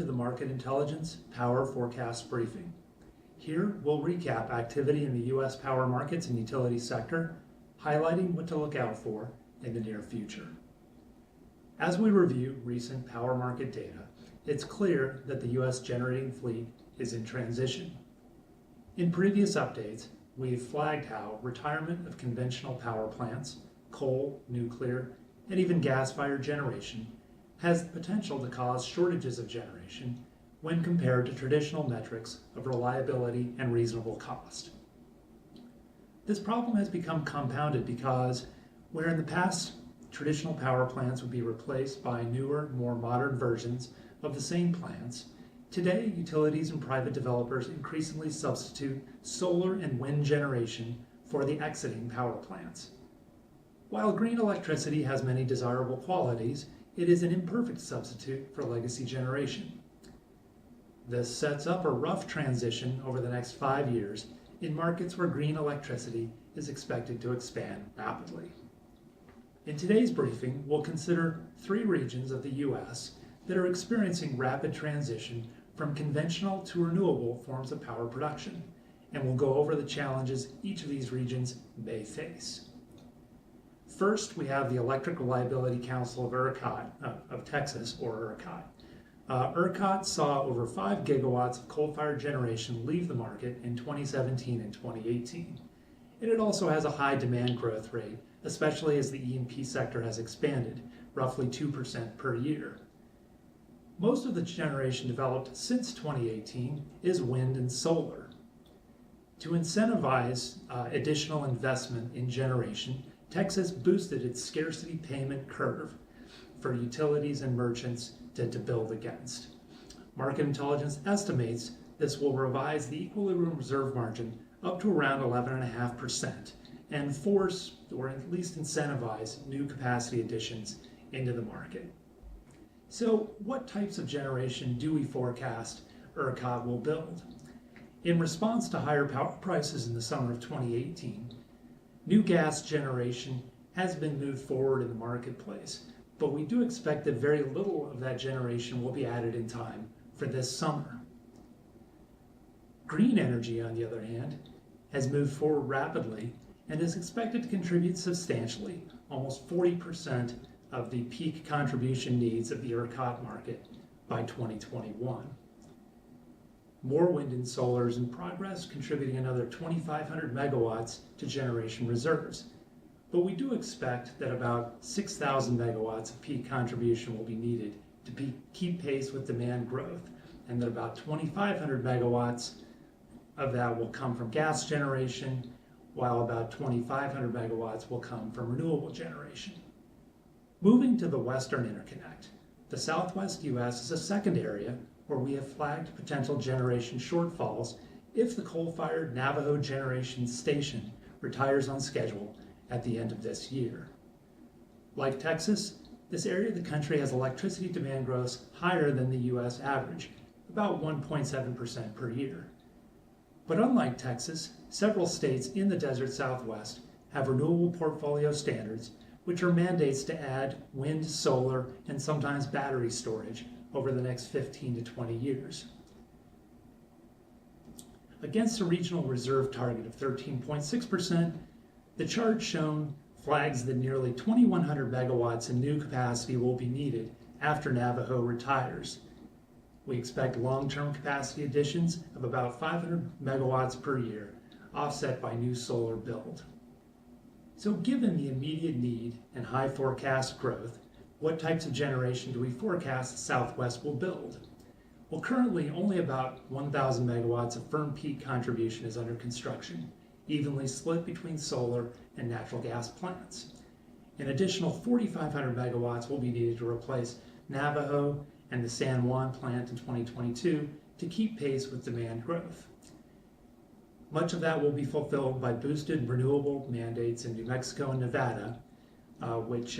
to the Market Intelligence Power Forecast Briefing. Here, we'll recap activity in the U.S. power markets and utility sector, highlighting what to look out for in the near future. As we review recent power market data, it's clear that the U.S. generating fleet is in transition. In previous updates, we've flagged how retirement of conventional power plants, coal, nuclear, and even gas-fired generation has the potential to cause shortages of generation when compared to traditional metrics of reliability and reasonable cost. This problem has become compounded because where in the past traditional power plants would be replaced by newer, more modern versions of the same plants, today utilities and private developers increasingly substitute solar and wind generation for the exiting power plants. While green electricity has many desirable qualities, it is an imperfect substitute for legacy generation. This sets up a rough transition over the next 5 years in markets where green electricity is expected to expand rapidly. In today's briefing, we'll consider 3 regions of the U.S. that are experiencing rapid transition from conventional to renewable forms of power production, and we'll go over the challenges each of these regions may face. First, we have the Electric Reliability Council of Texas, or ERCOT. ERCOT saw over 5 gigawatts of coal-fired generation leave the market in 2017 and 2018. And it also has a high demand growth rate, especially as the E&P sector has expanded, roughly 2% per year. Most of the generation developed since 2018 is wind and solar. To incentivize additional investment in generation, Texas boosted its scarcity payment curve for utilities and merchants to build against. Market Intelligence estimates this will revise the equilibrium reserve margin up to around 11.5% and force, or at least incentivize, new capacity additions into the market. So what types of generation do we forecast ERCOT will build? In response to higher power prices in the summer of 2018, new gas generation has been moved forward in the marketplace, but we do expect that very little of that generation will be added in time for this summer. Green energy, on the other hand, has moved forward rapidly and is expected to contribute substantially, almost 40% of the peak contribution needs of the ERCOT market by 2021. More wind and solar is in progress, contributing another 2,500 megawatts to generation reserves. But we do expect that about 6,000 megawatts of peak contribution will be needed to keep pace with demand growth, and that about 2,500 megawatts of that will come from gas generation, while about 2,500 megawatts will come from renewable generation. Moving to the Western Interconnect, the Southwest U.S. is a second area where we have flagged potential generation shortfalls if the coal-fired Navajo Generation Station retires on schedule at the end of this year. Like Texas, this area of the country has electricity demand growth higher than the U.S. average, about 1.7% per year. But unlike Texas, several states in the desert Southwest have renewable portfolio standards, which are mandates to add wind, solar, and sometimes battery storage over the next 15 to 20 years. Against a regional reserve target of 13.6%, the chart shown flags that nearly 2,100 megawatts in new capacity will be needed after Navajo retires. We expect long-term capacity additions of about 500 megawatts per year, offset by new solar build. So given the immediate need and high forecast growth, what types of generation do we forecast the Southwest will build? Well, currently only about 1,000 megawatts of firm peak contribution is under construction, evenly split between solar and natural gas plants. An additional 4,500 megawatts will be needed to replace Navajo and the San Juan plant in 2022 to keep pace with demand growth. Much of that will be fulfilled by boosted renewable mandates in New Mexico and Nevada, which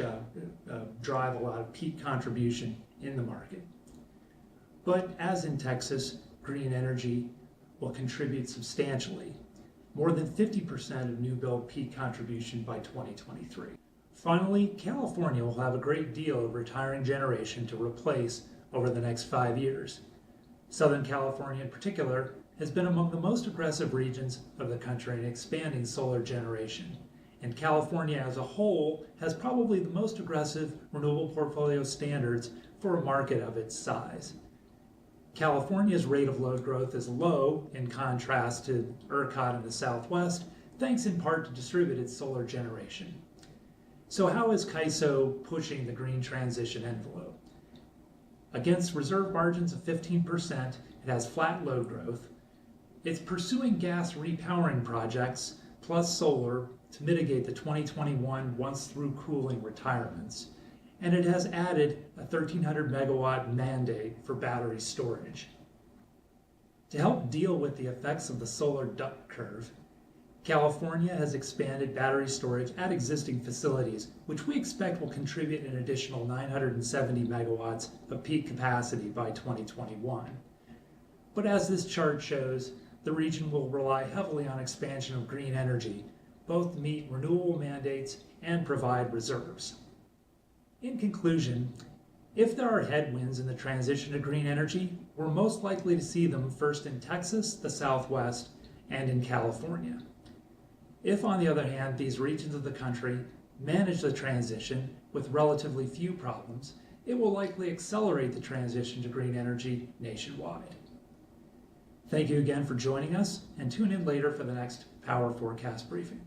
drive a lot of peak contribution in the market. But as in Texas, green energy will contribute substantially, more than 50% of new build peak contribution by 2023. Finally, California will have a great deal of retiring generation to replace over the next 5 years, Southern California in particular has been among the most aggressive regions of the country in expanding solar generation, and California as a whole has probably the most aggressive renewable portfolio standards for a market of its size. California's rate of load growth is low in contrast to ERCOT in the Southwest, thanks in part to distributed solar generation. So how is CAISO pushing the green transition envelope? Against reserve margins of 15%, it has flat load growth. It's pursuing gas repowering projects plus solar to mitigate the 2021 once-through cooling retirements. And it has added a 1,300 megawatt mandate for battery storage. To help deal with the effects of the solar duck curve, California has expanded battery storage at existing facilities, which we expect will contribute an additional 970 megawatts of peak capacity by 2021. But as this chart shows, the region will rely heavily on expansion of green energy, both to meet renewable mandates and provide reserves. In conclusion, if there are headwinds in the transition to green energy, we're most likely to see them first in Texas, the Southwest, and in California. If, on the other hand, these regions of the country manage the transition with relatively few problems, it will likely accelerate the transition to green energy nationwide. Thank you again for joining us, and tune in later for the next Power Forecast briefing.